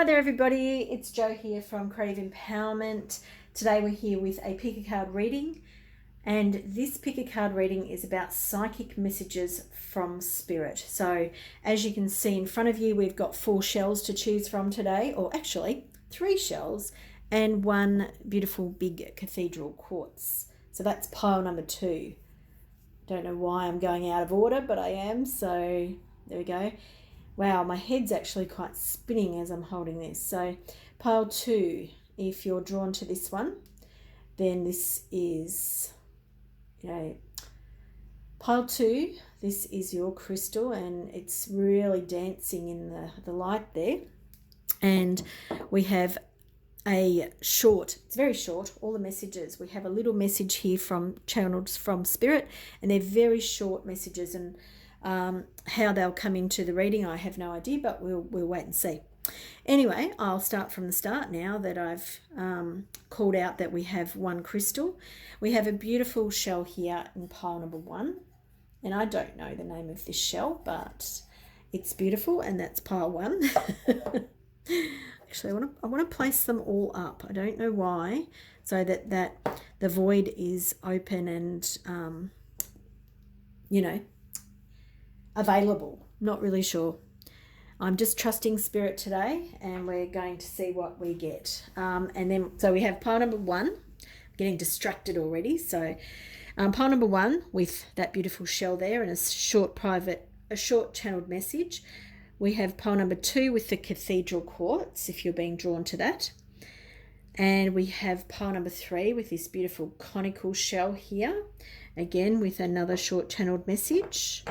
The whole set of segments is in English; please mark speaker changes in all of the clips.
Speaker 1: Hi there everybody, it's Jo here from Creative Empowerment. Today we're here with a pick a card reading, and this pick a card reading is about psychic messages from spirit. So as you can see in front of you, we've got 4 shells to choose from today, or actually 3 shells and 1 beautiful big cathedral quartz. So that's pile number 2. Don't know why I'm going out of order, but I am, so there we go. Wow, my head's actually quite spinning as I'm holding this. So pile 2, if you're drawn to this one, then this is, pile 2, this is your crystal, and it's really dancing in the light there. And we have a short, it's very short, all the messages. We have a little message here from channeled from spirit, and they're very short messages, and how they'll come into the reading, I have no idea, but we'll wait and see. Anyway, I'll start from the start now that I've called out that we have 1 crystal. We have a beautiful shell here in pile number 1, and I don't know the name of this shell, but it's beautiful, and that's pile 1. Actually, I want to place them all up. I don't know why, so that the void is open and available. Not really sure. I'm just trusting spirit today, and we're going to see what we get. And then, so we have pile number 1. I'm getting distracted already. So pile number 1 with that beautiful shell there and a short channeled message. We have pile number 2 with the cathedral quartz, if you're being drawn to that. And we have pile number 3 with this beautiful conical shell here, again with another short channeled message.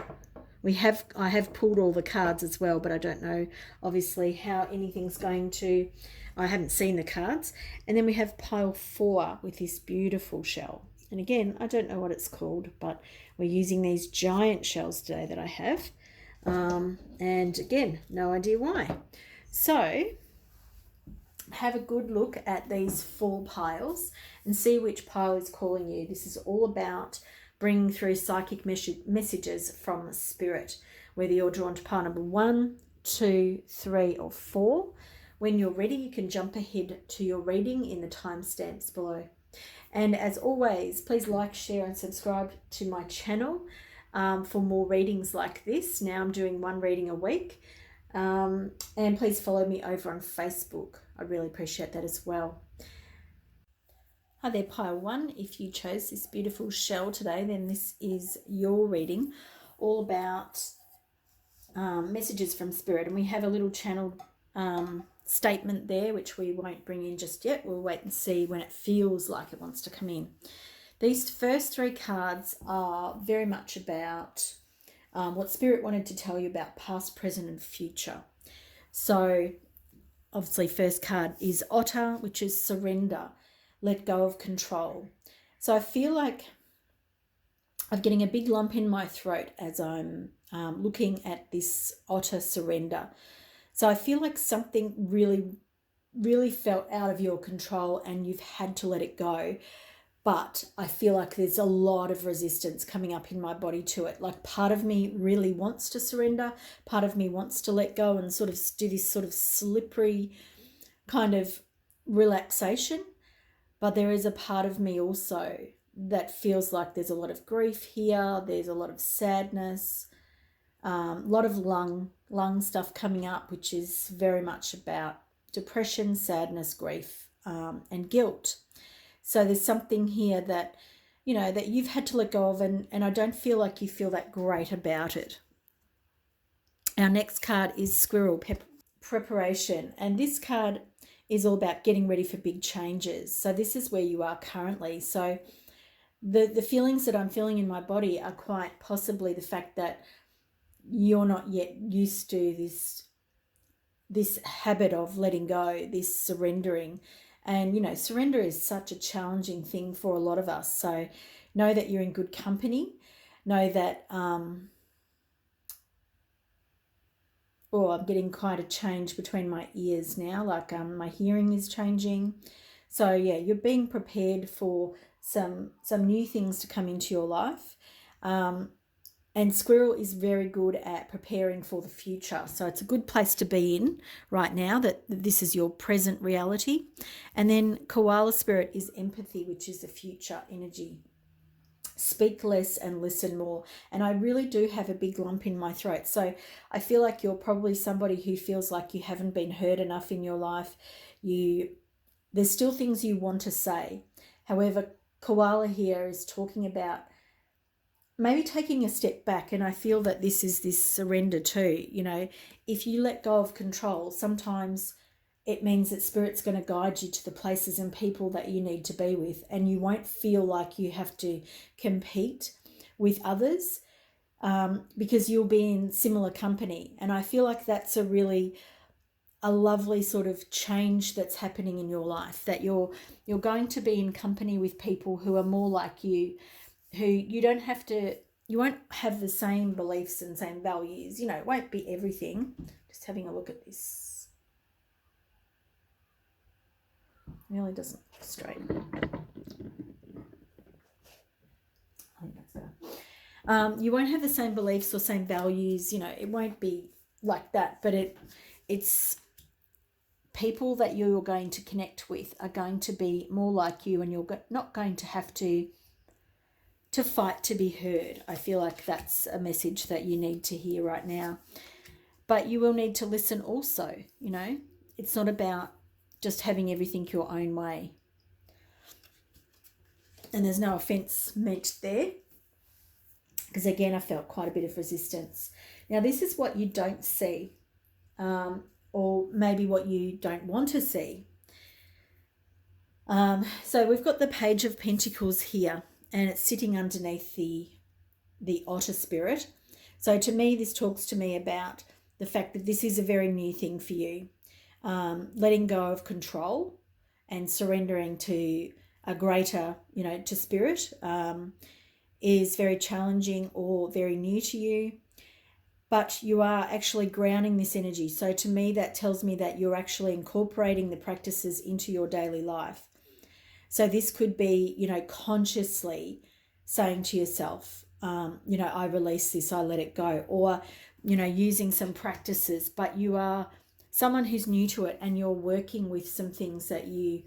Speaker 1: I have pulled all the cards as well, but I don't know obviously how anything's going to, I haven't seen the cards. And then we have pile 4 with this beautiful shell. And again, I don't know what it's called, but we're using these giant shells today that I have. And again, no idea why. So have a good look at these 4 piles and see which pile is calling you. This is all about bringing through psychic messages from spirit, whether you're drawn to pile number 1, 2, 3, or 4. When you're ready, you can jump ahead to your reading in the timestamps below. And as always, please like, share, and subscribe to my channel for more readings like this. Now I'm doing 1 reading a week. And please follow me over on Facebook. I really appreciate that as well. Hi there, pile 1. If you chose this beautiful shell today, then this is your reading, all about messages from spirit. And we have a little channeled statement there, which we won't bring in just yet. We'll wait and see when it feels like it wants to come in. These first 3 cards are very much about what spirit wanted to tell you about past, present, and future. So obviously first card is Otter, which is surrender. Let go of control. So I feel like I'm getting a big lump in my throat as I'm looking at this Otter surrender. So I feel like something really, really felt out of your control and you've had to let it go. But I feel like there's a lot of resistance coming up in my body to it. Like part of me really wants to surrender. Part of me wants to let go and sort of do this sort of slippery kind of relaxation. But there is a part of me also that feels like there's a lot of grief here. There's a lot of sadness, a lot of lung stuff coming up, which is very much about depression, sadness, grief, and guilt. So there's something here that, that you've had to let go of, and I don't feel like you feel that great about it. Our next card is Squirrel Preparation, and this card is all about getting ready for big changes. So this is where you are currently. So the feelings that I'm feeling in my body are quite possibly the fact that you're not yet used to this habit of letting go, this surrendering. And, surrender is such a challenging thing for a lot of us. So know that you're in good company. Know that, I'm getting quite a change between my ears now. Like my hearing is changing. So, yeah, you're being prepared for some new things to come into your life. And Squirrel is very good at preparing for the future. So it's a good place to be in right now, that this is your present reality. And then Koala Spirit is empathy, which is the future energy. Speak less and listen more. And I really do have a big lump in my throat. So I feel like you're probably somebody who feels like you haven't been heard enough in your life. There's still things you want to say. However, Koala here is talking about maybe taking a step back, and I feel that this is this surrender too. If you let go of control, sometimes it means that Spirit's going to guide you to the places and people that you need to be with, and you won't feel like you have to compete with others, because you'll be in similar company. And I feel like that's a lovely sort of change that's happening in your life, that you're going to be in company with people who are more like you, who you won't have the same beliefs and same values. It won't be everything. Just having a look at this. It really doesn't look straight. I think that's better. You won't have the same beliefs or same values. It won't be like that, but it's people that you're going to connect with are going to be more like you, and you're not going to have to fight to be heard. I feel like that's a message that you need to hear right now. But you will need to listen also. It's not about just having everything your own way. And there's no offense meant there, because again, I felt quite a bit of resistance. Now, this is what you don't see, or maybe what you don't want to see. So we've got the Page of Pentacles here, and it's sitting underneath the Otter Spirit. So to me, this talks to me about the fact that this is a very new thing for you. Letting go of control and surrendering to a greater, to Spirit, is very challenging or very new to you. But you are actually grounding this energy. So to me, that tells me that you're actually incorporating the practices into your daily life. So this could be, consciously saying to yourself, I release this, I let it go, or, using some practices, but you are someone who's new to it, and you're working with some things that you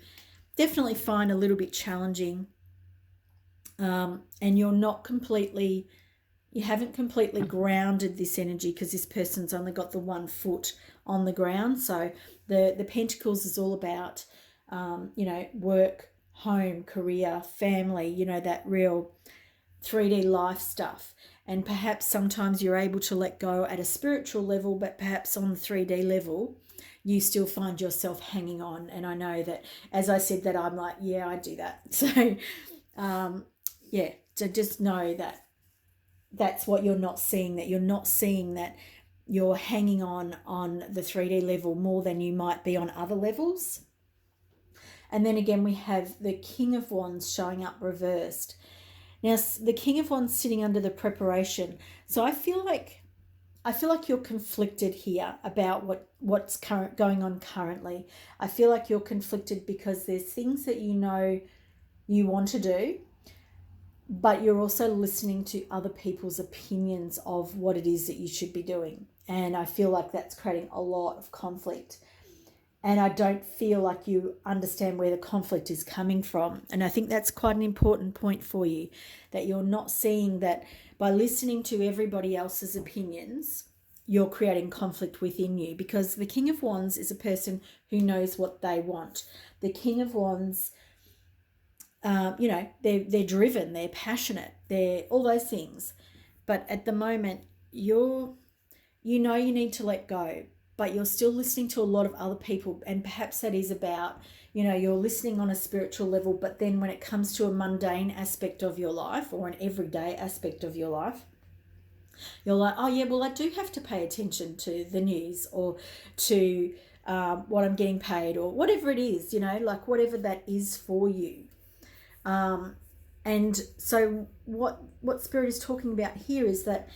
Speaker 1: definitely find a little bit challenging, and you haven't completely grounded this energy, because this person's only got the 1 foot on the ground. So the Pentacles is all about, work, home, career, family, that real 3D life stuff. And perhaps sometimes you're able to let go at a spiritual level, but perhaps on the 3D level, you still find yourself hanging on. And I know that, as I said that, I'm like, yeah, I do that. So, so just know that that's what you're not seeing, that you're not seeing that you're hanging on the 3D level more than you might be on other levels. And then again, we have the King of Wands showing up reversed. Now, the King of Wands sitting under the preparation. So I feel like you're conflicted here about what's going on currently. I feel like you're conflicted because there's things that you want to do, but you're also listening to other people's opinions of what it is that you should be doing. And I feel like that's creating a lot of conflict. And I don't feel like you understand where the conflict is coming from. And I think that's quite an important point for you, that you're not seeing that by listening to everybody else's opinions, you're creating conflict within you. Because the King of Wands is a person who knows what they want. The King of Wands, they're driven, they're passionate, they're all those things. But at the moment, you need to let go, but you're still listening to a lot of other people. And perhaps that is about, you're listening on a spiritual level, but then when it comes to a mundane aspect of your life or an everyday aspect of your life, you're like, oh yeah, well, I do have to pay attention to the news or to what I'm getting paid or whatever it is, like whatever that is for you. And so what Spirit is talking about here is that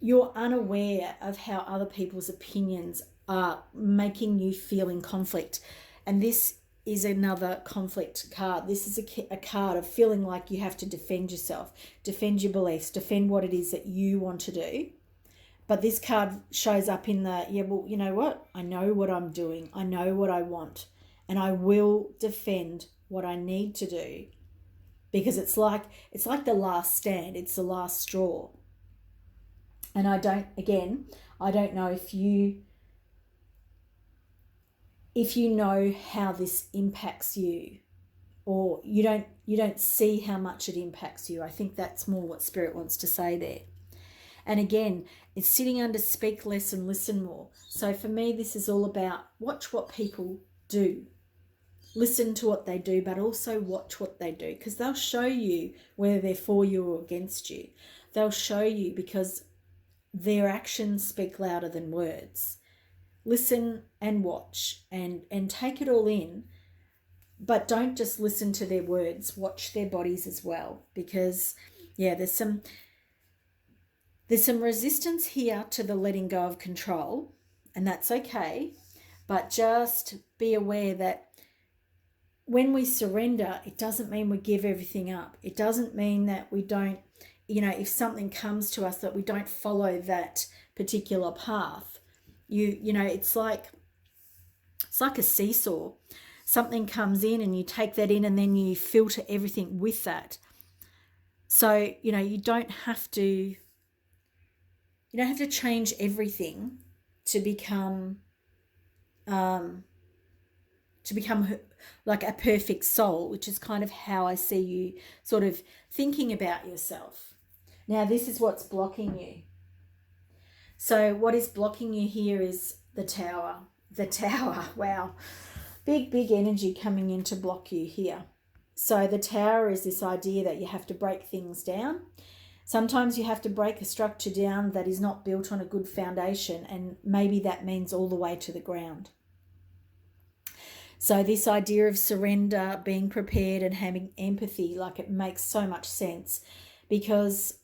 Speaker 1: you're unaware of how other people's opinions are making you feel in conflict. And this is another conflict card. This is a card of feeling like you have to defend yourself, defend your beliefs, defend what it is that you want to do. But this card shows up in the, yeah, well, you know what? I know what I'm doing. I know what I want. And I will defend what I need to do, because it's like the last stand. It's the last straw. And I don't know if you know how this impacts you, or you don't see how much it impacts you. I think that's more what Spirit wants to say there. And again, it's sitting under speak less and listen more. So for me, this is all about watch what people do. Listen to what they do, but also watch what they do, because they'll show you whether they're for you or against you. They'll show you, because their actions speak louder than words. Listen and watch and take it all in, but don't just listen to their words. Watch their bodies as well, because there's some resistance here to the letting go of control, and that's okay. But just be aware that when we surrender, it doesn't mean we give everything up. It doesn't mean that we don't, if something comes to us, that we don't follow that particular path. It's like a seesaw. Something comes in and you take that in, and then you filter everything with that. So, you don't have to change everything to become like a perfect soul, which is kind of how I see you sort of thinking about yourself. Now, this is what's blocking you. So what is blocking you here is the Tower. The Tower, wow. Big energy coming in to block you here. So the Tower is this idea that you have to break things down. Sometimes you have to break a structure down that is not built on a good foundation, and maybe that means all the way to the ground. So this idea of surrender, being prepared and having empathy, like, it makes so much sense, because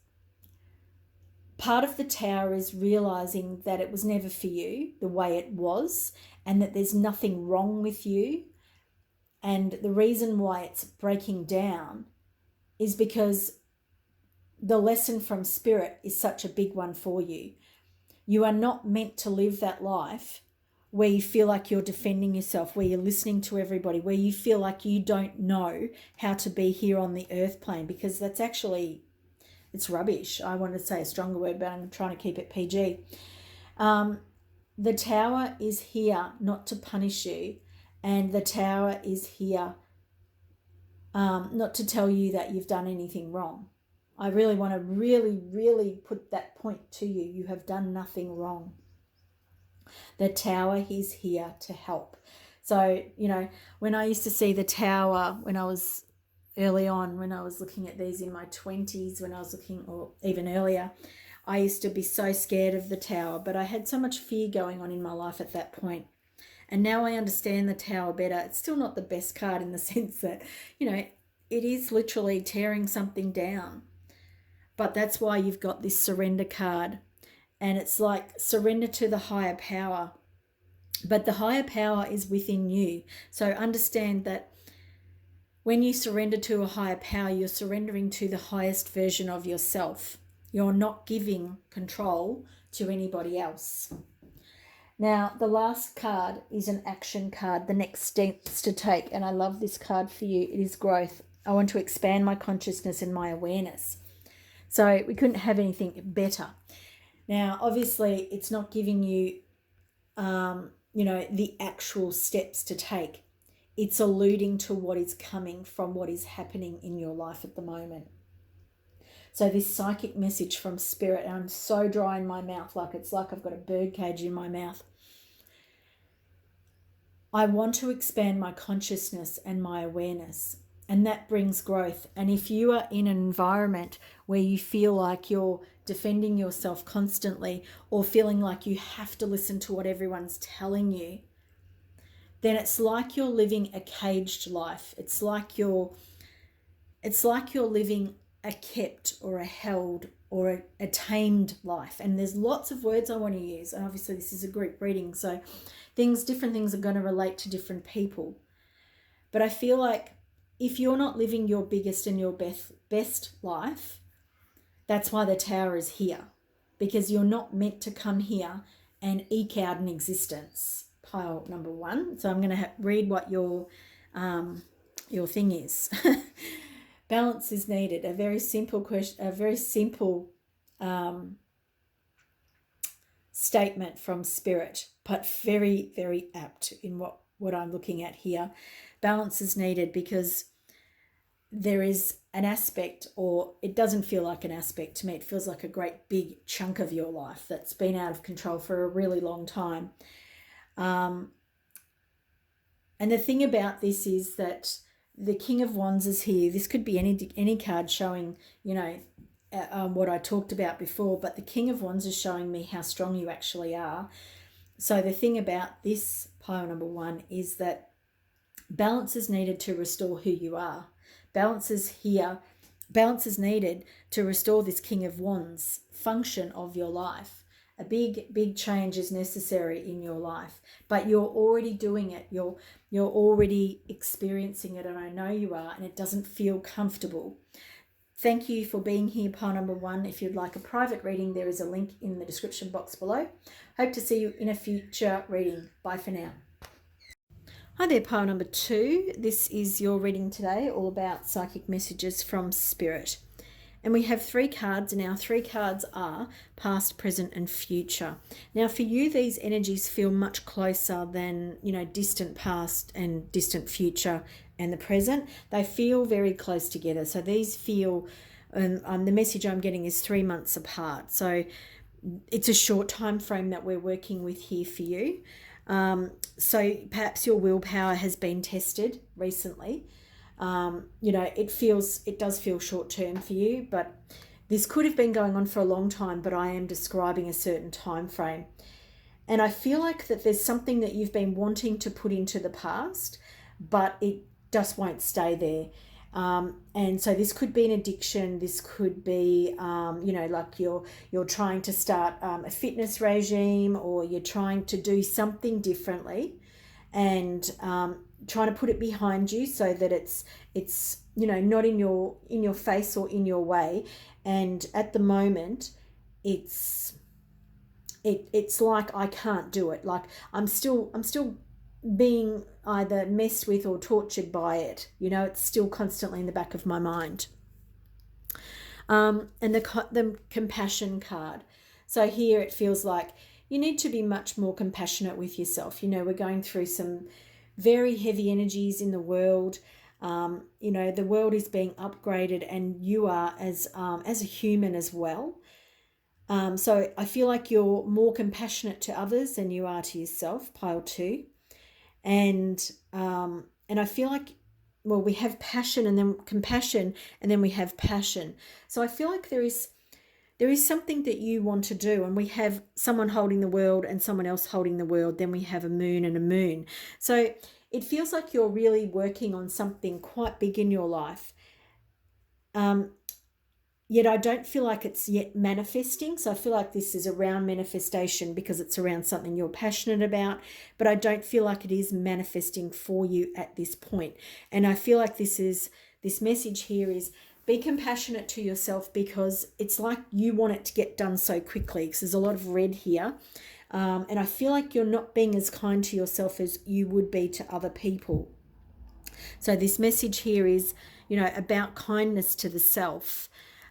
Speaker 1: part of the Tower is realizing that it was never for you the way it was, and that there's nothing wrong with you. And the reason why it's breaking down is because the lesson from Spirit is such a big one for you. You are not meant to live that life where you feel like you're defending yourself, where you're listening to everybody, where you feel like you don't know how to be here on the earth plane, because that's actually, it's rubbish. I wanted to say a stronger word, but I'm trying to keep it PG. The Tower is here not to punish you, and the Tower is here not to tell you that you've done anything wrong. I really want to really put that point to you. You have done nothing wrong. The Tower is here to help. So, when I used to see the Tower, when I was early on, when I was looking at these in my 20s, when I was looking, or even earlier, I used to be so scared of the Tower, but I had so much fear going on in my life at that point. And now I understand the Tower better. It's still not the best card in the sense that, it is literally tearing something down. But that's why you've got this surrender card. And it's like surrender to the higher power. But the higher power is within you. So understand that when you surrender to a higher power, you're surrendering to the highest version of yourself. You're not giving control to anybody else. Now, the last card is an action card, the next steps to take. And I love this card for you. It is growth. I want to expand my consciousness and my awareness. So we couldn't have anything better. Now, obviously, it's not giving you, the actual steps to take. It's alluding to what is coming from what is happening in your life at the moment. So this psychic message from Spirit, and I'm so dry in my mouth, it's like I've got a bird cage in my mouth. I want to expand my consciousness and my awareness, and that brings growth. And if you are in an environment where you feel like you're defending yourself constantly, or feeling like you have to listen to what everyone's telling you, then it's like you're living a caged life. It's like you're living a kept or a held or a tamed life. And there's lots of words I want to use. And obviously this is a group reading, so different things are going to relate to different people. But I feel like if you're not living your biggest and your best life, that's why the Tower is here, because you're not meant to come here and eke out an existence. Pile number 1. So I'm going to read what your thing is. Balance is needed. A very simple question. A very simple statement from Spirit, but very, very apt in what I'm looking at here. Balance is needed because there is an aspect, or it doesn't feel like an aspect to me. It feels like a great big chunk of your life that's been out of control for a really long time. And the thing about this is that the King of Wands is here. This could be any card showing, what I talked about before, but the King of Wands is showing me how strong you actually are. So the thing about this pile number 1 is that balance is needed to restore who you are. Balance is here. Balance is needed to restore this King of Wands function of your life. A big change is necessary in your life, but you're already doing it. You're already experiencing it, and I know you are, and it doesn't feel comfortable. Thank you for being here, pile number 1. If you'd like a private reading, there is a link in the description box below. Hope to see you in a future reading. Bye for now. Hi there, pile number 2. This is your reading today, all about psychic messages from Spirit. And we have 3 cards, and our 3 cards are past, present, and future. Now, for you, these energies feel much closer than, distant past and distant future and the present. They feel very close together. So these feel, the message I'm getting is 3 months apart. So it's a short time frame that we're working with here for you. So perhaps your willpower has been tested recently. It does feel short term for you, but this could have been going on for a long time, but I am describing a certain time frame. And I feel like that there's something that you've been wanting to put into the past, but it just won't stay there. And so this could be an addiction. This could be, like you're trying to start a fitness regime, or you're trying to do something differently, and trying to put it behind you so that it's not in your face or in your way. And at the moment, it's like I can't do it. Like I'm still being either messed with or tortured by it. It's still constantly in the back of my mind. And the compassion card. So here it feels like you need to be much more compassionate with yourself. We're going through some very heavy energies in the world. The world is being upgraded, and you are as a human as well. So I feel like you're more compassionate to others than you are to yourself, pile 2. And I feel like, we have passion and then compassion, and then we have passion. So I feel like there is something that you want to do, and we have someone holding the world and someone else holding the world. Then we have a moon and a moon. So it feels like you're really working on something quite big in your life. Yet I don't feel like it's yet manifesting. So I feel like this is around manifestation because it's around something you're passionate about, but I don't feel like it is manifesting for you at this point. And I feel like this message here is, be compassionate to yourself, because it's like you want it to get done so quickly, because there's a lot of red here. And I feel like you're not being as kind to yourself as you would be to other people. So this message here is, about kindness to the self.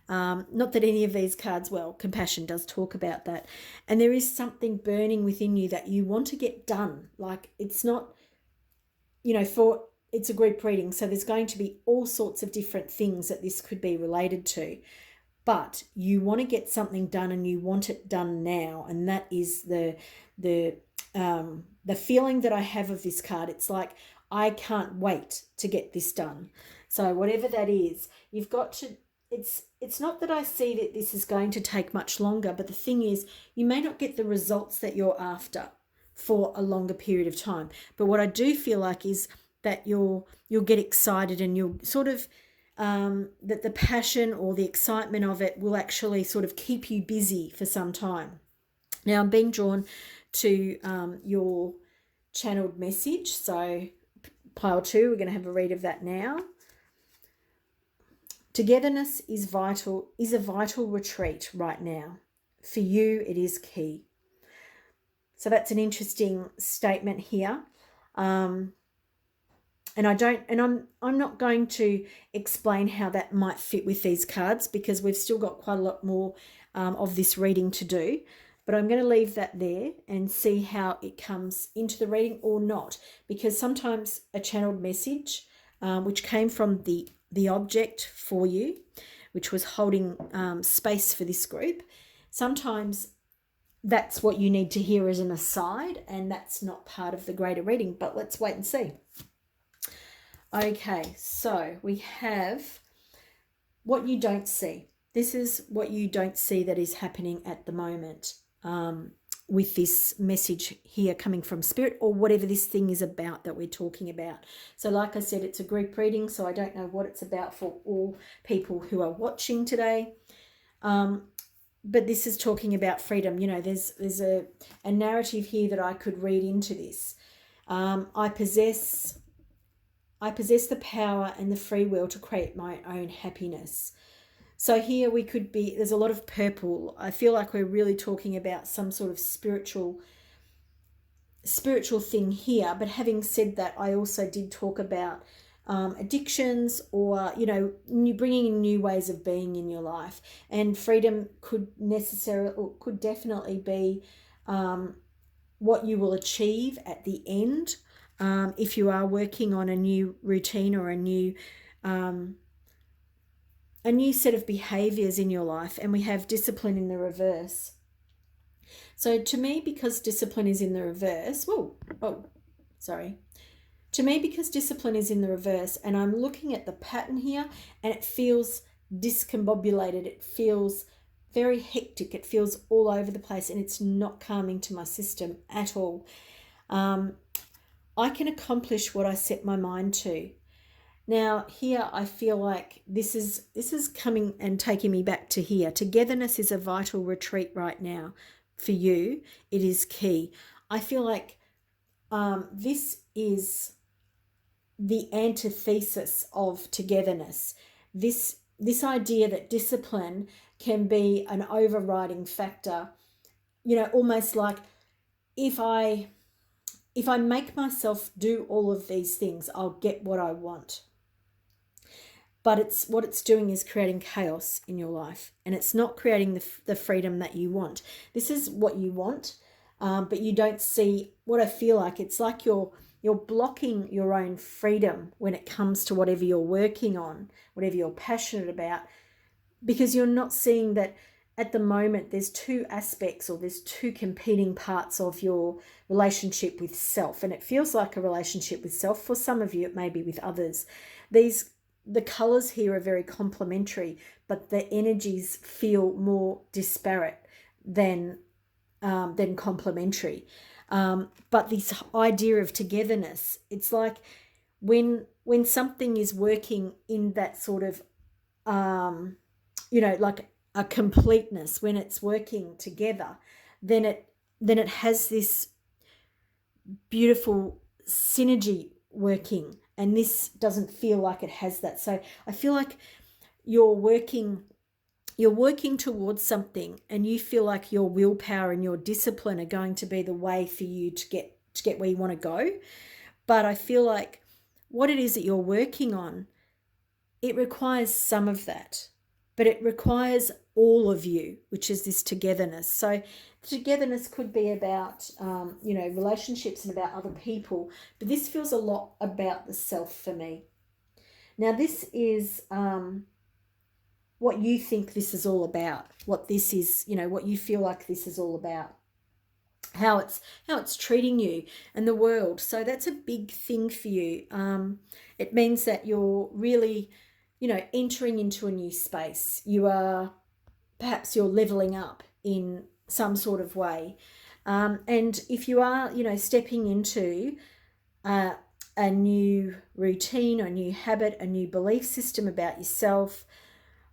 Speaker 1: Not that any of these cards, compassion does talk about that. And there is something burning within you that you want to get done. Like it's not, it's a group reading, so there's going to be all sorts of different things that this could be related to. But you want to get something done, and you want it done now. And that is the feeling that I have of this card. It's like, I can't wait to get this done. So whatever that is, you've got to, it's not that I see that this is going to take much longer, but the thing is, you may not get the results that you're after for a longer period of time. But what I do feel like is that you'll get excited, and you'll sort of, that the passion or the excitement of it will actually sort of keep you busy for some time. Now I'm being drawn to your channeled message. So pile 2, we're going to have a read of that now. Togetherness is a vital retreat right now. For you, it is key. So that's an interesting statement here. And I'm not going to explain how that might fit with these cards, because we've still got quite a lot more of this reading to do. But I'm going to leave that there and see how it comes into the reading or not, because sometimes a channeled message, which came from the object for you, which was holding space for this group, sometimes that's what you need to hear as an aside, and that's not part of the greater reading. But let's wait and see. Okay, so we have what you don't see. This is what you don't see that is happening at the moment with this message here coming from Spirit, or whatever this thing is about that we're talking about. So like I said, it's a group reading, so I don't know what it's about for all people who are watching today. But this is talking about freedom. You know, there's a narrative here that I could read into this. I possess the power and the free will to create my own happiness. So here we could be, there's a lot of purple. I feel like we're really talking about some sort of spiritual thing here. But having said that, I also did talk about addictions, or, you know, bringing in new ways of being in your life. And freedom could definitely be what you will achieve at the end. If you are working on a new routine or a new set of behaviors in your life. And we have discipline in the reverse. So to me, because discipline is in the reverse, to me, because discipline is in the reverse, and I'm looking at the pattern here, and it feels discombobulated, it feels very hectic, it feels all over the place, and it's not calming to my system at all. I can accomplish what I set my mind to. Now here I feel like this is coming and taking me back to here. Togetherness is a vital retreat right now. For you, it is key. I feel like this is the antithesis of togetherness. This idea that discipline can be an overriding factor, you know, almost like if I make myself do all of these things, I'll get what I want. But what it's doing is creating chaos in your life, and it's not creating the freedom that you want. This is what you want, but you don't see what I feel like. It's like you're blocking your own freedom when it comes to whatever you're working on, whatever you're passionate about, because you're not seeing that at the moment there's two aspects, or there's two competing parts of your relationship with self. And it feels like a relationship with self. For some of you, it may be with others. The colours here are very complementary, but the energies feel more disparate than complementary. But this idea of togetherness, it's like when something is working in that sort of, you know, like a completeness, when it's working together, then it has this beautiful synergy working. And this doesn't feel like it has that. So I feel like you're working towards something, and you feel like your willpower and your discipline are going to be the way for you to get where you want to go. But I feel like what it is that you're working on, it requires some of that, but it requires all of you, which is this togetherness. So togetherness could be about, you know, relationships and about other people, but this feels a lot about the self for me. Now this is what you think this is all about, what this is, you know, what you feel like this is all about, how it's treating you and the world. So that's a big thing for you. It means that you're really, you know, entering into a new space. Perhaps you're leveling up in some sort of way. And if you are, you know, stepping into a new routine, a new habit, a new belief system about yourself,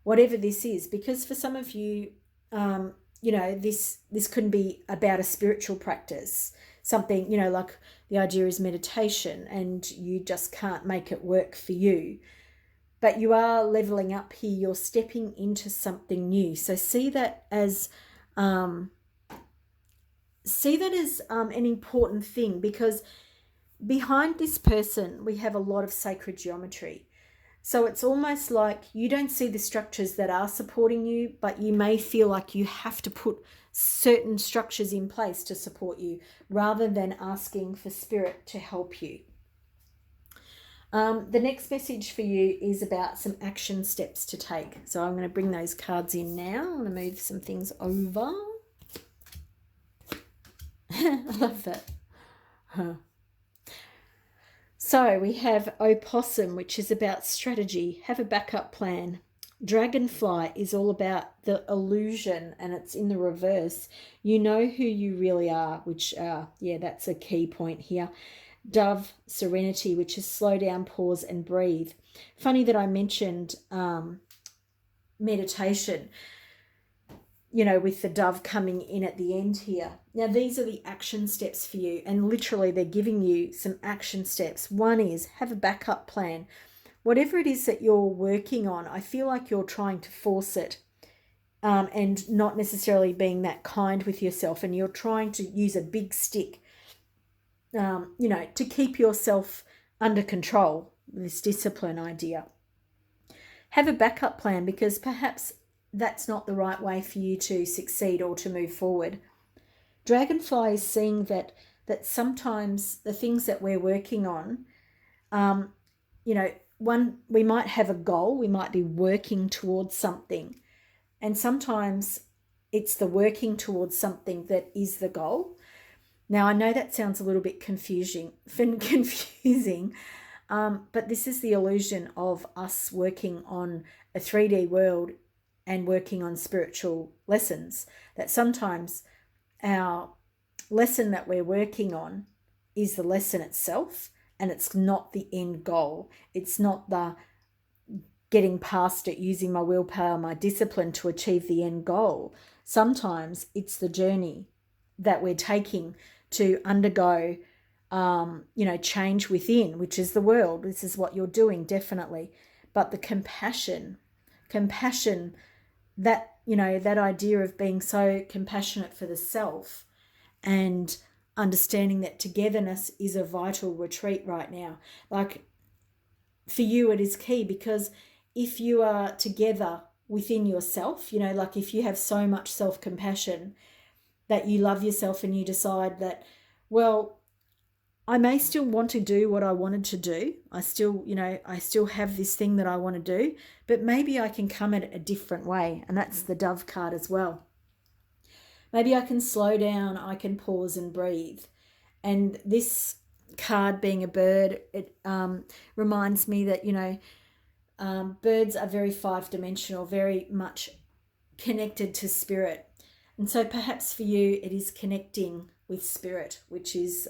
Speaker 1: whatever this is, because for some of you, this couldn't be about a spiritual practice, something, like the idea is meditation and you just can't make it work for you. But you are leveling up here. You're stepping into something new. So see that as an important thing, because behind this person, we have a lot of sacred geometry. So it's almost like you don't see the structures that are supporting you, but you may feel like you have to put certain structures in place to support you rather than asking for spirit to help you. The next message for you is about some action steps to take. So I'm going to bring those cards in now. I'm going to move some things over. I love that. So we have Opossum, which is about strategy. Have a backup plan. Dragonfly is all about the illusion, and it's in the reverse. You know who you really are, which, that's a key point here. Dove, serenity, which is slow down, pause, and breathe. Funny that I mentioned meditation, with the dove coming in at the end here. Now, these are the action steps for you, and literally they're giving you some action steps. One is have a backup plan. Whatever it is that you're working on, I feel like you're trying to force it and not necessarily being that kind with yourself, and you're trying to use a big stick, to keep yourself under control, this discipline idea. Have a backup plan, because perhaps that's not the right way for you to succeed or to move forward. Dragonfly is seeing that sometimes the things that we're working on, we might have a goal, we might be working towards something, and sometimes it's the working towards something that is the goal. Now, I know that sounds a little bit confusing, but this is the illusion of us working on a 3D world and working on spiritual lessons, that sometimes our lesson that we're working on is the lesson itself, and it's not the end goal. It's not the getting past it, using my willpower, my discipline to achieve the end goal. Sometimes it's the journey that we're taking to undergo, change within, which is the world. This is what you're doing, definitely. But the compassion, that idea of being so compassionate for the self and understanding that togetherness is a vital retreat right now. Like, for you, it is key, because if you are together within yourself, like if you have so much self-compassion that you love yourself and you decide that, well, I may still want to do what I wanted to do. I still have this thing that I want to do, but maybe I can come at it a different way. And that's the Dove card as well. Maybe I can slow down, I can pause and breathe. And this card being a bird, it reminds me that, birds are very 5-dimensional, very much connected to spirit. And so perhaps for you, it is connecting with spirit, which is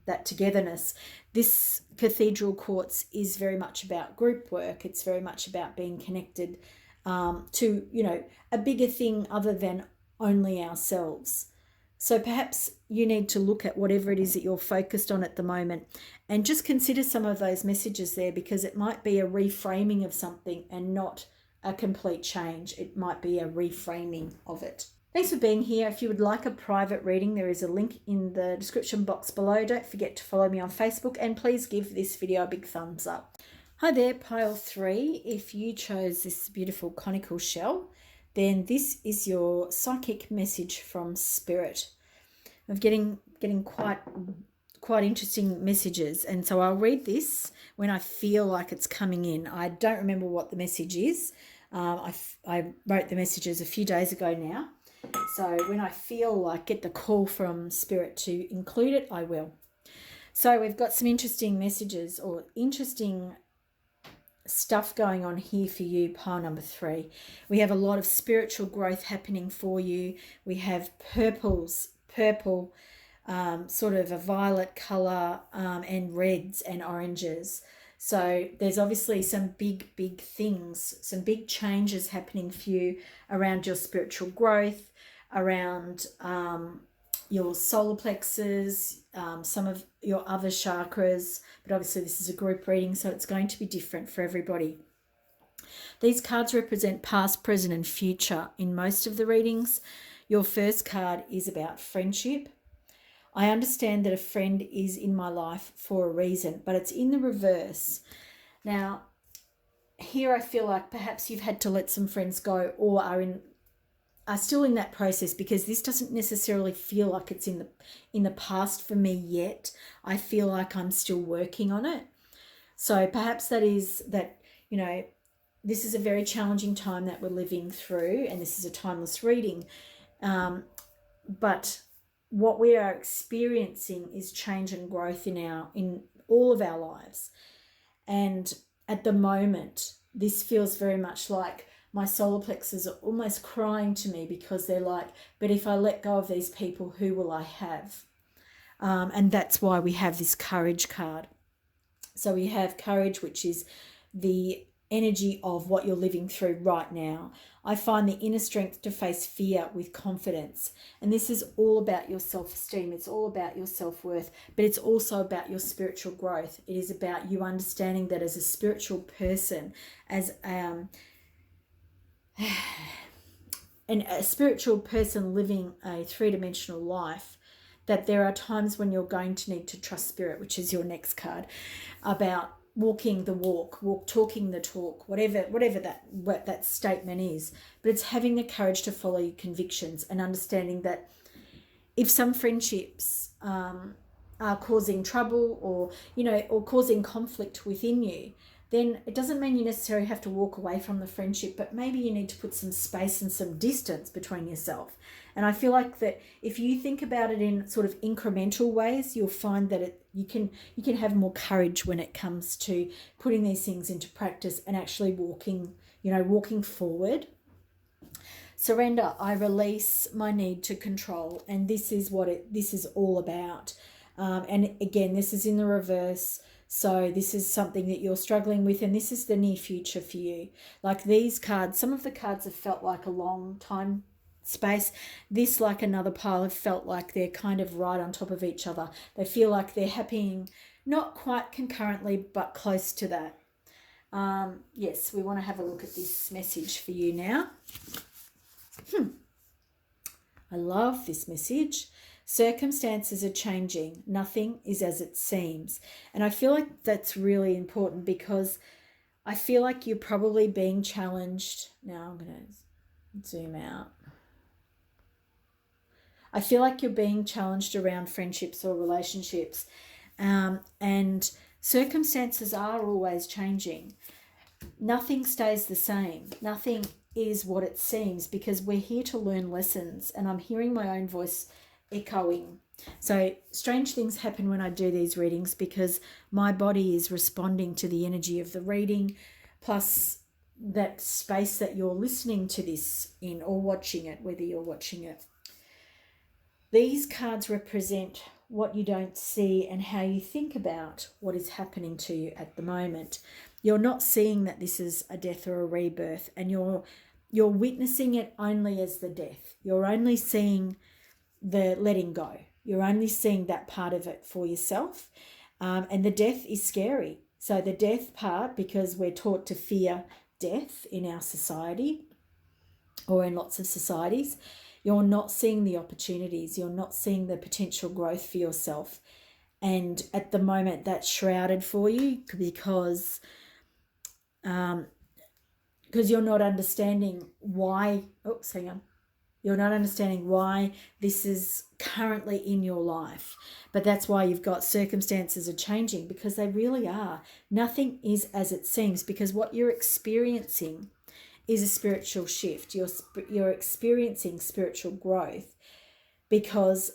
Speaker 1: that togetherness. This cathedral quartz is very much about group work. It's very much about being connected to, a bigger thing other than only ourselves. So perhaps you need to look at whatever it is that you're focused on at the moment and just consider some of those messages there, because it might be a reframing of something and not a complete change. It might be a reframing of it. Thanks for being here. If you would like a private reading, there is a link in the description box below. Don't forget to follow me on Facebook, and please give this video a big thumbs up. Hi there, pile 3. If you chose this beautiful conical shell, then this is your psychic message from Spirit. I'm getting quite interesting messages, and so I'll read this when I feel like it's coming in. I don't remember what the message is. I wrote the messages a few days ago now. So when I feel like get the call from Spirit to include it, I will. So we've got some interesting messages or interesting stuff going on here for you, pile number 3. We have a lot of spiritual growth happening for you. We have purple, sort of a violet colour, and reds and oranges. So there's obviously some big things, some big changes happening for you around your spiritual growth, around your solar plexus, some of your other chakras, but obviously this is a group reading, so it's going to be different for everybody. These cards represent past, present, and future in most of the readings. Your first card is about friendship. I understand that a friend is in my life for a reason, but it's in the reverse. Now, here I feel like perhaps you've had to let some friends go, or are still in that process, because this doesn't necessarily feel like it's in the past for me yet. I feel like I'm still working on it. So perhaps that is that, you know, this is a very challenging time that we're living through, and this is a timeless reading. But what we are experiencing is change and growth in all of our lives. And at the moment, this feels very much like my solar plexus are almost crying to me, because they're like, but if I let go of these people, who will I have? And that's why we have this courage card. So we have courage, which is the energy of what you're living through right now. I find the inner strength to face fear with confidence. And this is all about your self-esteem. It's all about your self-worth, but it's also about your spiritual growth. It is about you understanding that as a spiritual person, as and a spiritual person living a three-dimensional life, that there are times when you're going to need to trust spirit, which is your next card, about walking the walk, talking the talk, whatever that statement is. But it's having the courage to follow your convictions, and understanding that if some friendships are causing trouble, or or causing conflict within you, then it doesn't mean you necessarily have to walk away from the friendship, but maybe you need to put some space and some distance between yourself. And I feel like that if you think about it in sort of incremental ways, you'll find that you can have more courage when it comes to putting these things into practice and actually walking forward. Surrender. I release my need to control, and this is what this is all about. And again, this is in the reverse. So this is something that you're struggling with, and this is the near future for you. Like these cards, some of the cards have felt like a long time space. This, like another pile, have felt like they're kind of right on top of each other. They feel like they're happening not quite concurrently, but close to that. Yes, we want to have a look at this message for you now. I love this message. Circumstances are changing. Nothing is as it seems. And I feel like that's really important, because I feel like you're probably being challenged. Now I'm going to zoom out. I feel like you're being challenged around friendships or relationships, and circumstances are always changing. Nothing stays the same. Nothing is what it seems, because we're here to learn lessons, and I'm hearing my own voice echoing. So strange things happen when I do these readings, because my body is responding to the energy of the reading, plus that space that you're listening to this in or watching it, whether you're watching it. These cards represent what you don't see and how you think about what is happening to you at the moment. You're not seeing that this is a death or a rebirth, and you're witnessing it only as the death. You're only seeing the letting go. You're only seeing that part of it for yourself. And the death is scary. So the death part, because we're taught to fear death in our society, or in lots of societies, you're not seeing the opportunities. You're not seeing the potential growth for yourself. And at the moment, that's shrouded for you, because you're not understanding why. Oops, hang on. You're not understanding why this is currently in your life. But that's why you've got circumstances are changing, because they really are. Nothing is as it seems, because what you're experiencing is a spiritual shift. You're experiencing spiritual growth, because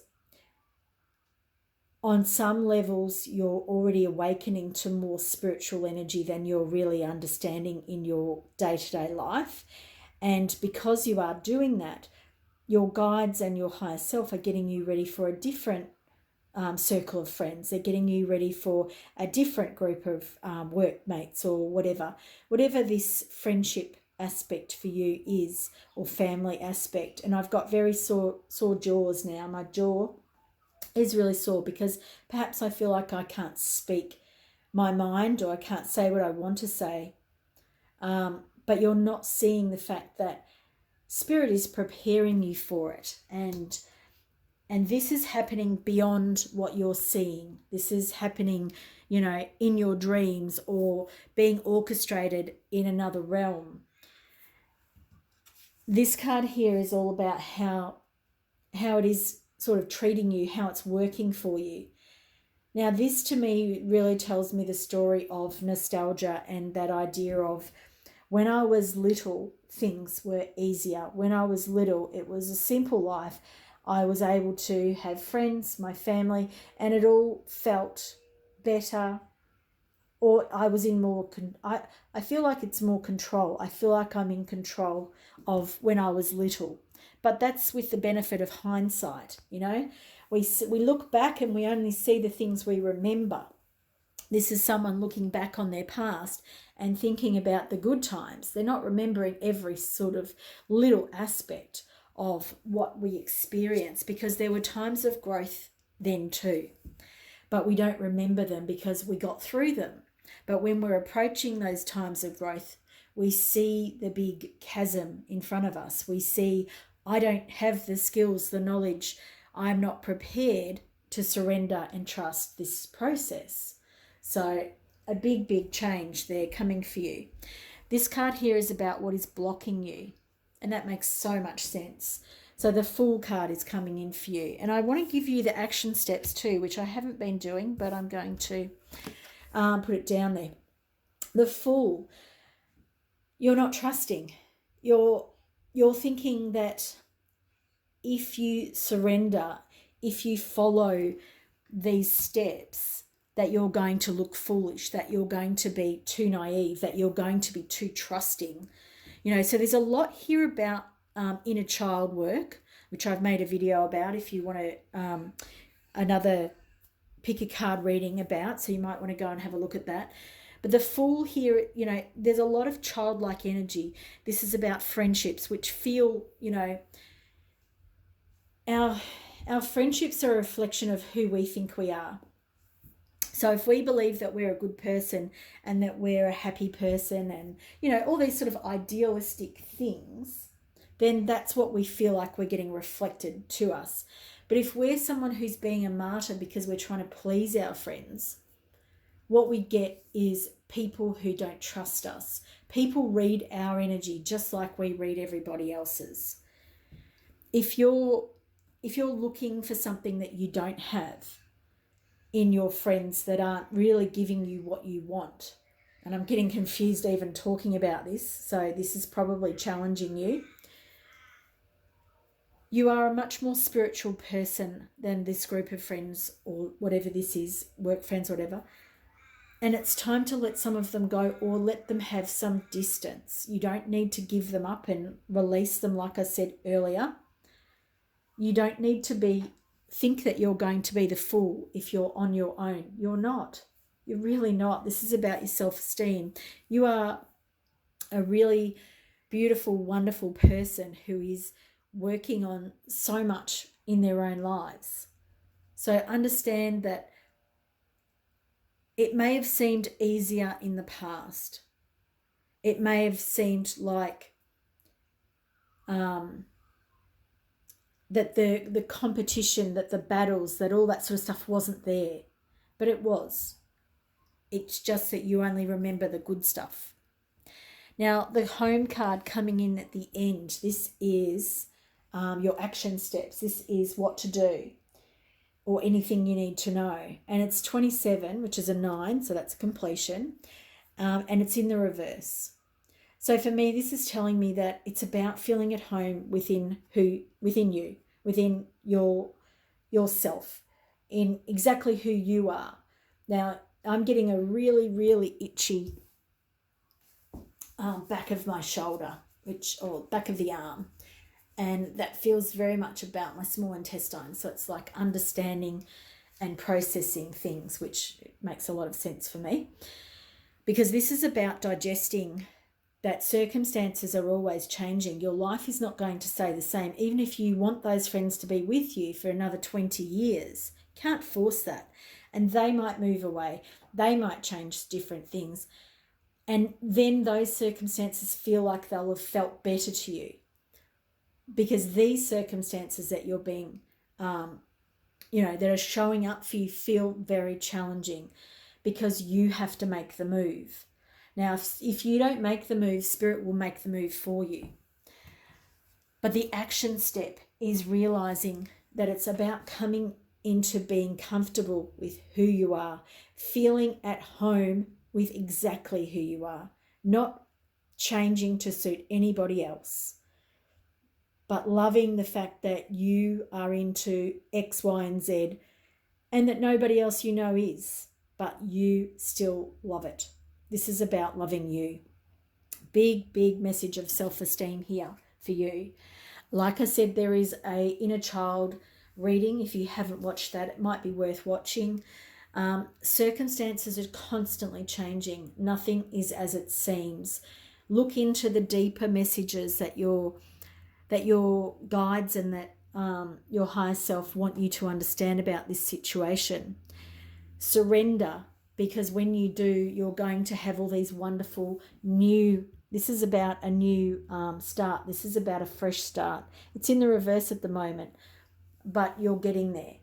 Speaker 1: on some levels you're already awakening to more spiritual energy than you're really understanding in your day-to-day life. And because you are doing that, your guides and your higher self are getting you ready for a different circle of friends. They're getting you ready for a different group of workmates, or whatever this friendship aspect for you is, or family aspect. And I've got very sore jaws now. My jaw is really sore because perhaps I feel like I can't speak my mind, or I can't say what I want to say. But you're not seeing the fact that Spirit is preparing you for it. And this is happening beyond what you're seeing. This is happening, in your dreams, or being orchestrated in another realm. This card here is all about how it is sort of treating you, how it's working for you. Now, this to me really tells me the story of nostalgia, and that idea of when I was little, things were easier. When I was little, it was a simple life. I was able to have friends, my family, and it all felt better. Or I was in more, I feel like it's more control. I feel like I'm in control of when I was little. But that's with the benefit of hindsight, We look back and we only see the things we remember. This is someone looking back on their past and thinking about the good times. They're not remembering every sort of little aspect of what we experience, because there were times of growth then too. But we don't remember them because we got through them. But when we're approaching those times of growth, we see the big chasm in front of us. We see, I don't have the skills, the knowledge. I'm not prepared to surrender and trust this process. So a big, big change there coming for you. This card here is about what is blocking you. And that makes so much sense. So the Fool card is coming in for you. And I want to give you the action steps too, which I haven't been doing, but I'm going to put it down there. The Fool, you're not trusting. You're thinking that if you surrender, if you follow these steps, that you're going to look foolish, that you're going to be too naive, that you're going to be too trusting. So there's a lot here about inner child work, which I've made a video about if you want to another pick a card reading about, so you might want to go and have a look at that. But the Fool here, there's a lot of childlike energy. This is about friendships, which feel, our friendships are a reflection of who we think we are. So if we believe that we're a good person and that we're a happy person and, all these sort of idealistic things, then that's what we feel like we're getting reflected to us. But if we're someone who's being a martyr because we're trying to please our friends, what we get is people who don't trust us. People read our energy just like we read everybody else's. If you're looking for something that you don't have in your friends that aren't really giving you what you want, and I'm getting confused even talking about this, so this is probably challenging you. You are a much more spiritual person than this group of friends, or whatever this is, work friends, whatever. And it's time to let some of them go, or let them have some distance. You don't need to give them up and release them, like I said earlier. You don't need to think that you're going to be the fool if you're on your own. You're not. You're really not. This is about your self-esteem. You are a really beautiful, wonderful person who is working on so much in their own lives. So understand that it may have seemed easier in the past. It may have seemed like that the competition, that the battles, that all that sort of stuff wasn't there. But it was. It's just that you only remember the good stuff. Now, the Home card coming in at the end, this is your action steps. This is what to do, or anything you need to know. And it's 27, which is a 9, so that's completion. And it's in the reverse. So for me, this is telling me that it's about feeling at home within you, within yourself, in exactly who you are. Now, I'm getting a really, really itchy back of my shoulder, or back of the arm. And that feels very much about my small intestine. So it's like understanding and processing things, which makes a lot of sense for me. Because this is about digesting that circumstances are always changing. Your life is not going to stay the same. Even if you want those friends to be with you for another 20 years, can't force that. And they might move away. They might change different things. And then those circumstances feel like they'll have felt better to you, because these circumstances that you're being, that are showing up for you feel very challenging, because you have to make the move. Now, if you don't make the move, Spirit will make the move for you. But the action step is realizing that it's about coming into being comfortable with who you are, feeling at home with exactly who you are, not changing to suit anybody else, but loving the fact that you are into X, Y, and Z, and that nobody else you know is, but you still love it. This is about loving you. Big, big message of self-esteem here for you. Like I said, there is a inner child reading. If you haven't watched that, it might be worth watching. Circumstances are constantly changing. Nothing is as it seems. Look into the deeper messages that your guides and that your higher self want you to understand about this situation. Surrender, because when you do, you're going to have all these wonderful new, this is about a new start. This is about a fresh start. It's in the reverse at the moment, but you're getting there.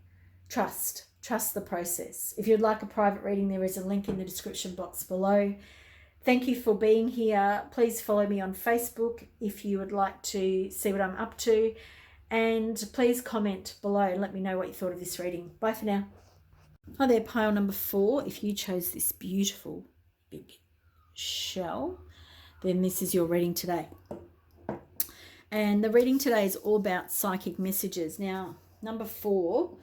Speaker 1: Trust the process. If you'd like a private reading, there is a link in the description box below. Thank you for being here. Please follow me on Facebook if you would like to see what I'm up to. And please comment below and let me know what you thought of this reading. Bye for now. Hi there, pile number 4. If you chose this beautiful big shell, then this is your reading today. And the reading today is all about psychic messages. Now, number 4,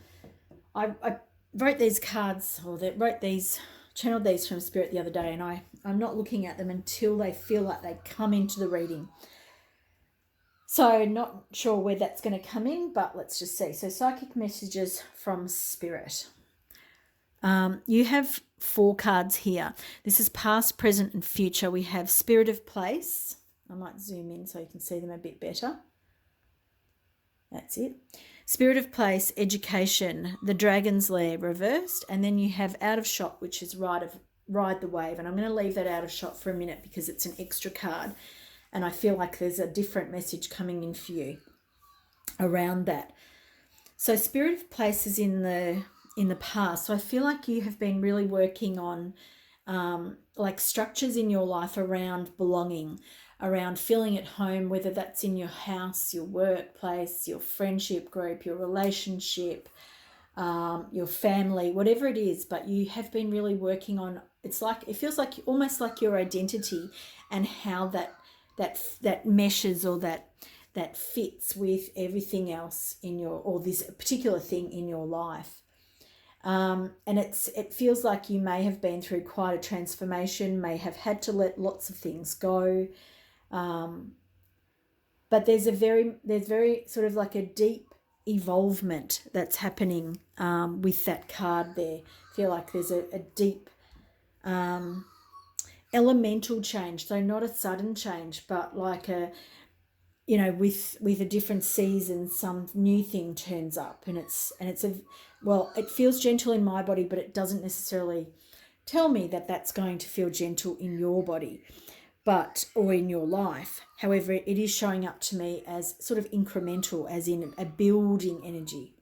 Speaker 1: I wrote these cards, channeled these from Spirit the other day, and I'm not looking at them until they feel like they come into the reading. So not sure where that's going to come in, but let's just see. So psychic messages from Spirit. You have 4 cards here. This is past, present, and future. We have Spirit of Place. I might zoom in so you can see them a bit better. That's it. Spirit of Place, Education, the Dragon's Lair reversed, and then you have Out of Shot, which is Ride the Wave. And I'm going to leave that Out of Shot for a minute because it's an extra card, and I feel like there's a different message coming in for you around that. So Spirit of Place is in the past. So I feel like you have been really working on like structures in your life around belonging, around feeling at home, whether that's in your house, your workplace, your friendship group, your relationship, your family, whatever it is. But you have been really working on, it feels like almost like your identity and how that meshes, or that fits with everything else in or this particular thing in your life. And it feels like you may have been through quite a transformation, may have had to let lots of things go. But there's very sort of like a deep evolvement that's happening with that card there. I feel like there's a deep elemental change. So not a sudden change, but like with a different season, some new thing turns up, and it feels gentle in my body, but it doesn't necessarily tell me that that's going to feel gentle in your body, or in your life. However, it is showing up to me as sort of incremental, as in a building energy.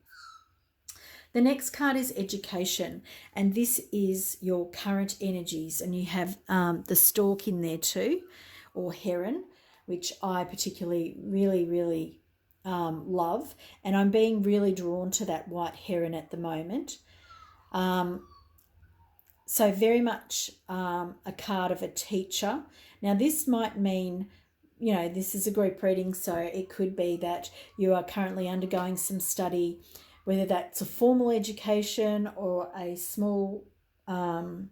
Speaker 1: The next card is Education, and this is your current energies, and you have the stork in there too, or heron, which I particularly really, really love. And I'm being really drawn to that white heron at the moment. So very much a card of a teacher. Now this might mean, this is a group reading, so it could be that you are currently undergoing some study, whether that's a formal education or a small, an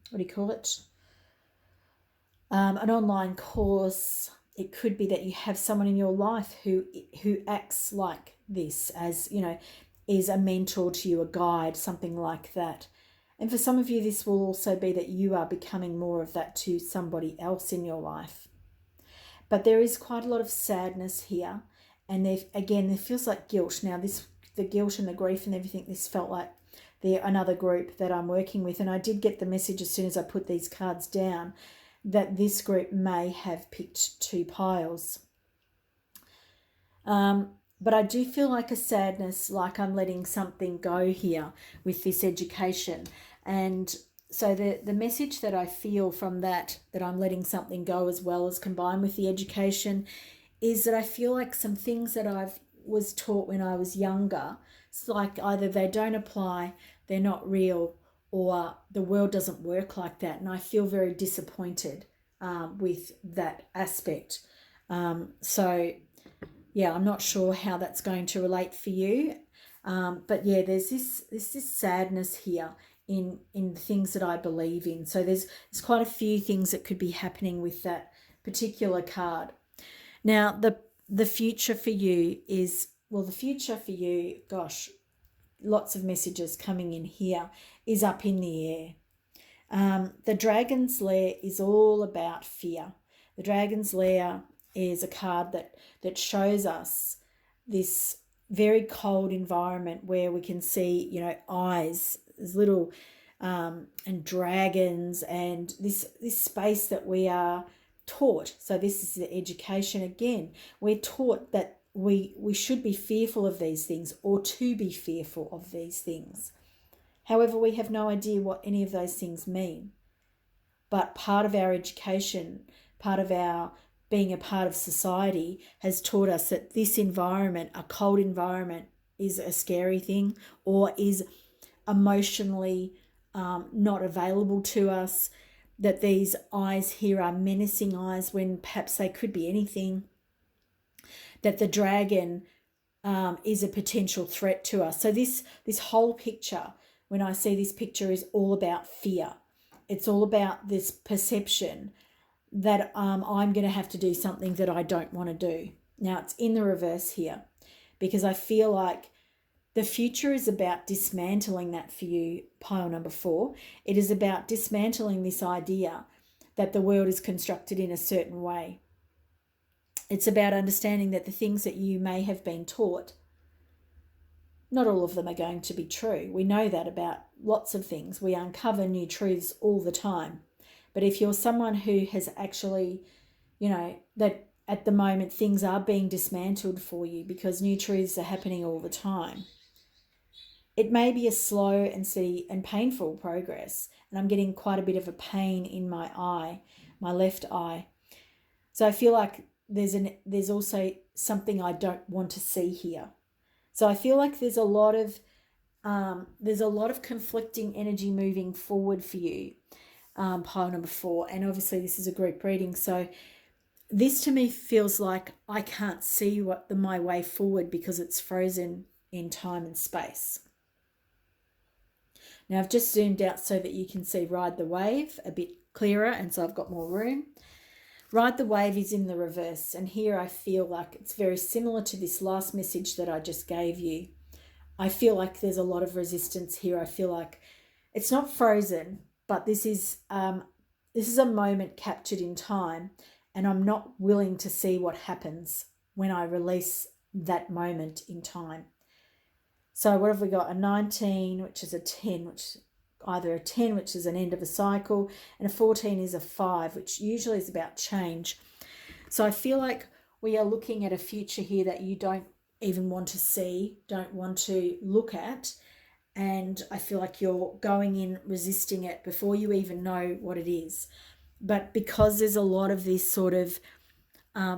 Speaker 1: online course. It could be that you have someone in your life who acts like this, as, is a mentor to you, a guide, something like that. And for some of you, this will also be that you are becoming more of that to somebody else in your life. But there is quite a lot of sadness here. And there feels like guilt. Now, the guilt and the grief and everything, this felt like another group that I'm working with. And I did get the message as soon as I put these cards down that this group may have picked 2 piles. But I do feel like a sadness, like I'm letting something go here with this education. And so the message that I feel from that I'm letting something go as well as combined with the education, is that I feel like some things that I was taught when I was younger, it's like either they don't apply, they're not real, or the world doesn't work like that. And I feel very disappointed with that aspect. So yeah, I'm not sure how that's going to relate for you. But yeah, there's this sadness here in the things that I believe in. So there's quite a few things that could be happening with that particular card. Now, the future for you is, gosh, lots of messages coming in here, is up in the air. The Dragon's Lair is all about fear. The Dragon's Lair is a card that shows us this very cold environment where we can see, eyes, there's little and dragons, and this space that we are taught. So this is the education again. We're taught that we should be fearful of these things, or to be fearful of these things. However, we have no idea what any of those things mean. But part of our education, part of our being a part of society, has taught us that this environment, a cold environment, is a scary thing, or is emotionally not available to us, that these eyes here are menacing eyes when perhaps they could be anything, that the dragon is a potential threat to us. So this whole picture, when I see this picture, is all about fear. It's all about this perception that I'm going to have to do something that I don't want to do. Now, it's in the reverse here, because I feel like the future is about dismantling that for you, pile number 4. It is about dismantling this idea that the world is constructed in a certain way. It's about understanding that the things that you may have been taught, not all of them are going to be true. We know that about lots of things. We uncover new truths all the time. But if you're someone who has actually, that at the moment things are being dismantled for you because new truths are happening all the time, it may be a slow and steady and painful progress. And I'm getting quite a bit of a pain in my eye, my left eye. So I feel like there's also something I don't want to see here. So I feel like there's a lot of conflicting energy moving forward for you. Pile number 4, and obviously this is a group reading, so this to me feels like I can't see my way forward because it's frozen in time and space. Now I've just zoomed out so that you can see Ride the Wave a bit clearer, and so I've got more room. Ride the Wave is in the reverse, and here I feel like it's very similar to this last message that I just gave you. I feel like there's a lot of resistance here. I feel like it's not frozen, but this is a moment captured in time, and I'm not willing to see what happens when I release that moment in time. So what have we got? A 19, which is a 10, which either a 10, which is an end of a cycle, and a 14 is a 5, which usually is about change. So I feel like we are looking at a future here that you don't even want to see, don't want to look at. And I feel like you're going in resisting it before you even know what it is. But because there's a lot of this sort of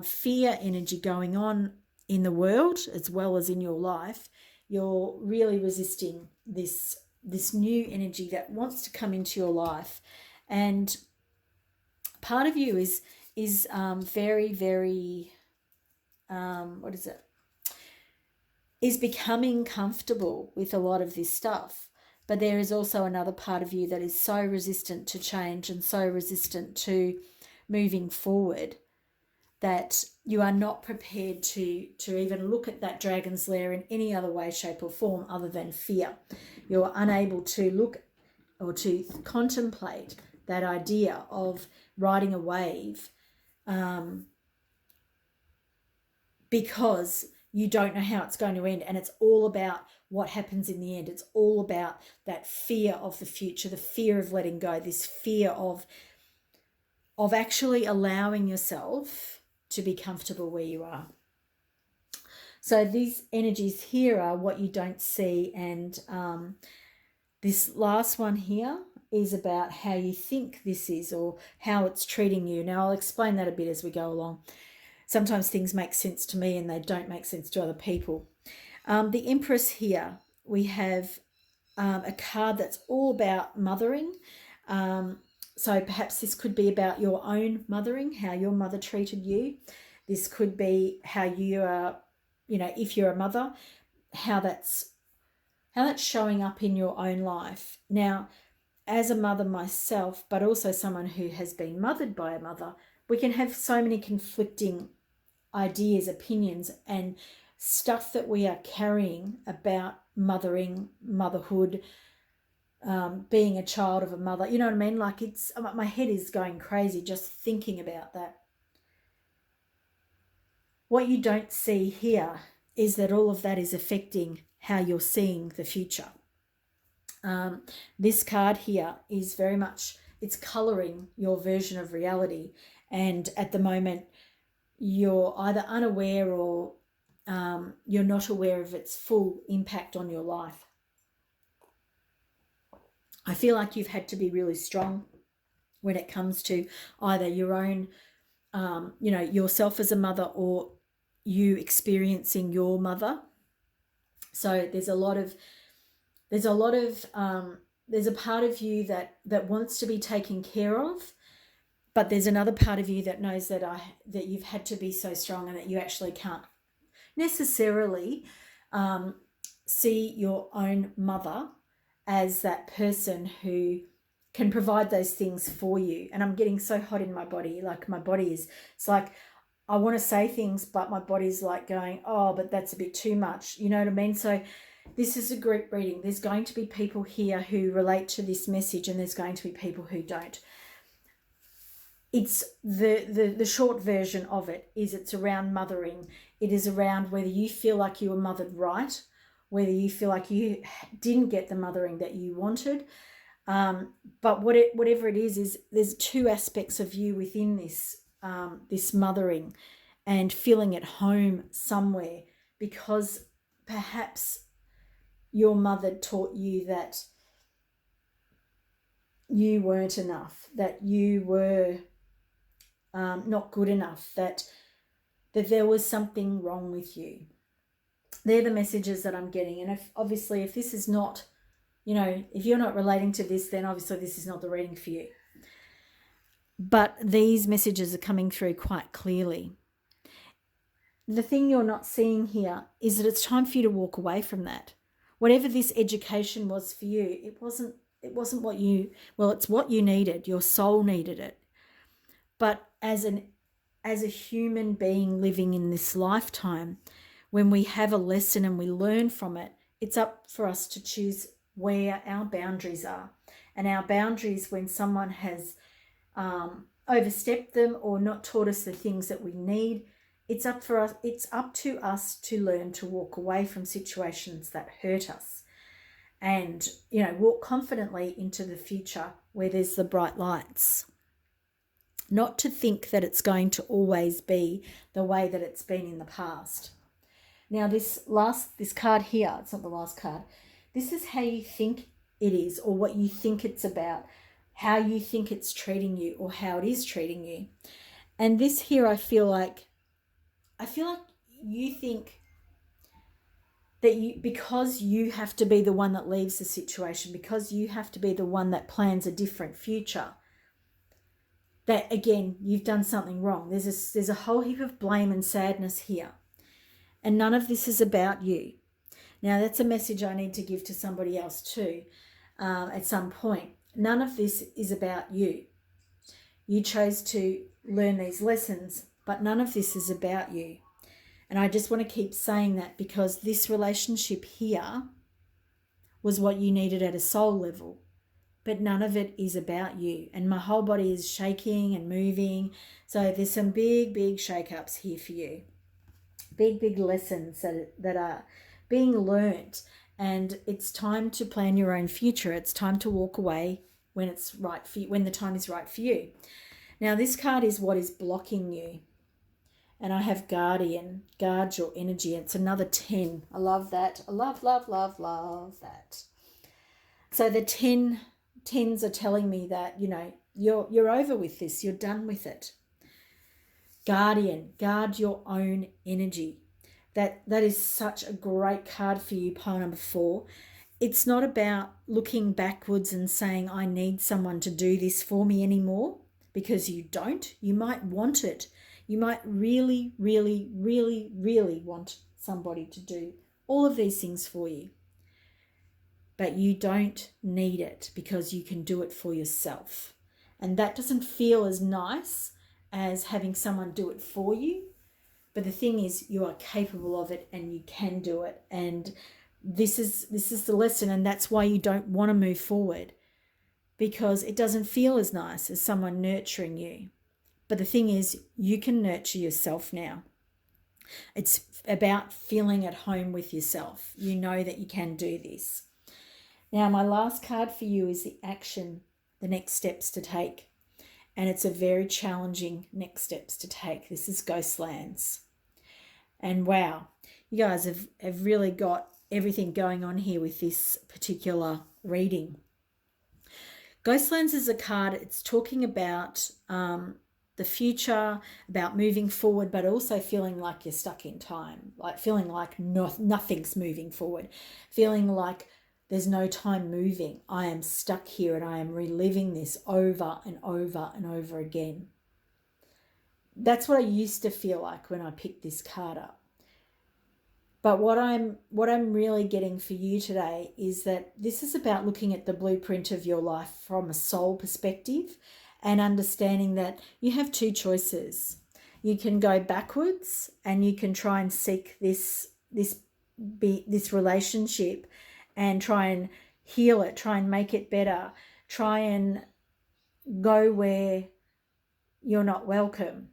Speaker 1: fear energy going on in the world as well as in your life, you're really resisting this new energy that wants to come into your life. And part of you is very, very, is becoming comfortable with a lot of this stuff. But there is also another part of you that is so resistant to change and so resistant to moving forward that you are not prepared to even look at that dragon's lair in any other way, shape or form other than fear. You're unable to look or to contemplate that idea of riding a wave because you don't know how it's going to end, and it's all about what happens in the end. It's all about that fear of the future, the fear of letting go, this fear of actually allowing yourself to be comfortable where you are. So these energies here are what you don't see, and this last one here is about how you think this is, or how it's treating you. Now, I'll explain that a bit as we go along. Sometimes things make sense to me and they don't make sense to other people. The Empress here, we have a card that's all about mothering. So perhaps this could be about your own mothering, how your mother treated you. This could be how you are, if you're a mother, how that's showing up in your own life. Now, as a mother myself, but also someone who has been mothered by a mother, we can have so many conflicting ideas, opinions, and stuff that we are carrying about mothering, motherhood, being a child of a mother. You know what I mean? Like, my head is going crazy just thinking about that. What you don't see here is that all of that is affecting how you're seeing the future. This card here is very much, it's colouring your version of reality. And at the moment, you're either unaware or you're not aware of its full impact on your life. I feel like you've had to be really strong when it comes to either your own, yourself as a mother, or you experiencing your mother. So there's a part of you that wants to be taken care of, but there's another part of you that knows that you've had to be so strong, and that you actually can't necessarily see your own mother as that person who can provide those things for you. And I'm getting so hot in my body. Like, my body it's like I want to say things, but my body's like going, oh, but that's a bit too much. You know what I mean? So this is a group reading. There's going to be people here who relate to this message, and there's going to be people who don't. It's the short version of it is it's around mothering. It is around whether you feel like you were mothered right, whether you feel like you didn't get the mothering that you wanted. But whatever it is there's two aspects of you within this mothering, and feeling at home somewhere, because perhaps your mother taught you that you weren't enough, that you were not good enough, that there was something wrong with you. They're the messages that I'm getting. And if this is not, if you're not relating to this, then obviously this is not the reading for you. But these messages are coming through quite clearly. The thing you're not seeing here is that it's time for you to walk away from that. Whatever this education was for you, it wasn't what it's what you needed. Your soul needed it. But as a human being living in this lifetime, when we have a lesson and we learn from it, it's up for us to choose where our boundaries are. And our boundaries, when someone has overstepped them or not taught us the things that we need, it's up to us to learn to walk away from situations that hurt us, and walk confidently into the future where there's the bright lights. Not to think that it's going to always be the way that it's been in the past. Now, this card here, it's not the last card. This is how you think it is, or what you think it's about, how you think it's treating you, or how it is treating you. And this here, I feel like you think that because you have to be the one that leaves the situation, because you have to be the one that plans a different future, that again, you've done something wrong. There's a whole heap of blame and sadness here. And none of this is about you. Now, that's a message I need to give to somebody else too at some point. None of this is about you. You chose to learn these lessons, but none of this is about you. And I just want to keep saying that, because this relationship here was what you needed at a soul level, but none of it is about you. And my whole body is shaking and moving. So there's some big, big shake-ups here for you. big lessons that are being learnt, and it's time to plan your own future. It's time to walk away when it's right for you, when the time is right for you. Now, this card is what is blocking you. And I have Guardian, guard your energy. It's another 10. I love that. I love that. So the 10s are telling me that, you're over with this. You're done with it. Guardian, guard your own energy. That is such a great card for you, pile number 4. It's not about looking backwards and saying, I need someone to do this for me anymore, because you don't. You might want it. You might really want somebody to do all of these things for you. But you don't need it, because you can do it for yourself. And that doesn't feel as nice as having someone do it for you. But the thing is, you are capable of it and you can do it. And this is the lesson, and that's why you don't want to move forward, because it doesn't feel as nice as someone nurturing you. But the thing is, you can nurture yourself now. It's about feeling at home with yourself. You know that you can do this. Now, my last card for you is the action, the next steps to take. And it's a very challenging next steps to take. This is Ghostlands. And wow, you guys have really got everything going on here with this particular reading. Ghostlands is a card, it's talking about the future, about moving forward, but also feeling like you're stuck in time, like feeling like nothing's moving forward, feeling like there's no time moving. I am stuck here and I am reliving this over and over and over again. That's what I used to feel like when I picked this card up. But what I'm really getting for you today is that this is about looking at the blueprint of your life from a soul perspective and understanding that you have two choices. You can go backwards and you can try and seek this relationship and try and heal it, try and make it better, try and go where you're not welcome.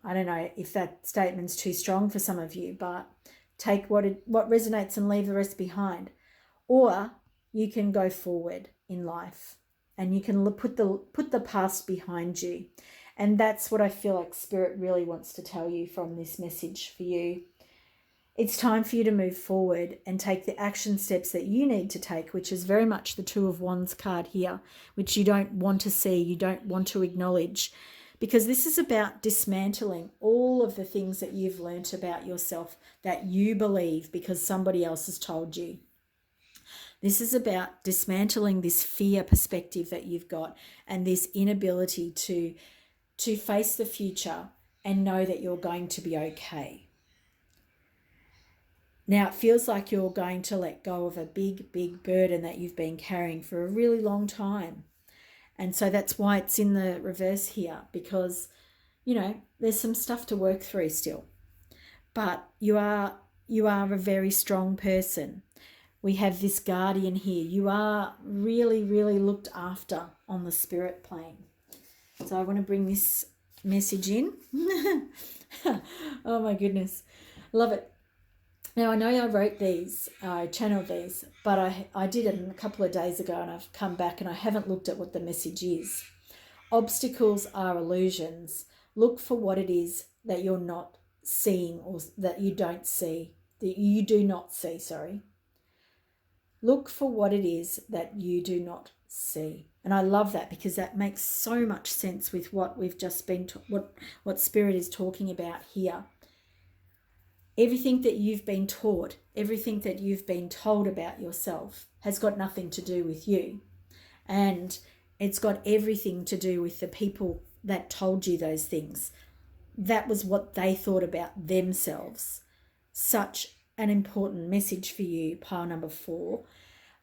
Speaker 1: I don't know if that statement's too strong for some of you, but take what resonates and leave the rest behind. Or you can go forward in life and you can put the past behind you. And that's what I feel like Spirit really wants to tell you from this message for you. It's time for you to move forward and take the action steps that you need to take, which is very much the Two of Wands card here, which you don't want to see, you don't want to acknowledge, because this is about dismantling all of the things that you've learnt about yourself that you believe because somebody else has told you. This is about dismantling this fear perspective that you've got and this inability to face the future and know that you're going to be okay. Now, it feels like you're going to let go of a big burden that you've been carrying for a really long time. And so that's why it's in the reverse here, because, there's some stuff to work through still. But you are a very strong person. We have this Guardian here. You are really looked after on the spirit plane. So I want to bring this message in. Oh my goodness. Love it. Now, I know I wrote these, I channeled these, but I did it a couple of days ago and I've come back and I haven't looked at what the message is. Obstacles are illusions. Look for what it is that you're not seeing or that you don't see, that you do not see, sorry. Look for what it is that you do not see. And I love that because that makes so much sense with what we've just been, what Spirit is talking about here. Everything that you've been taught, everything that you've been told about yourself has got nothing to do with you. And it's got everything to do with the people that told you those things. That was what they thought about themselves. Such an important message for you, pile number 4.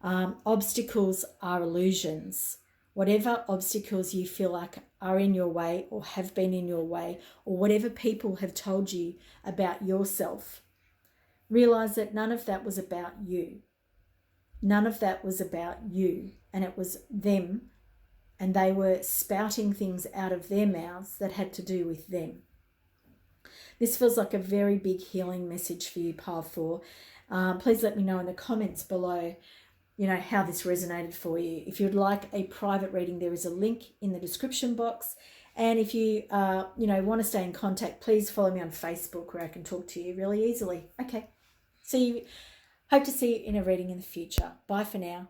Speaker 1: Obstacles are illusions. Whatever obstacles you feel like are in your way or have been in your way, or whatever people have told you about yourself, realize that none of that was about you. None of that was about you, and it was them, and they were spouting things out of their mouths that had to do with them. This feels like a very big healing message for you, pile 4. Please let me know in the comments below, you know, how this resonated for you. If you'd like a private reading, there is a link in the description box. And if you, you know, want to stay in contact, please follow me on Facebook where I can talk to you really easily. Okay. See you. Hope to see you in a reading in the future. Bye for now.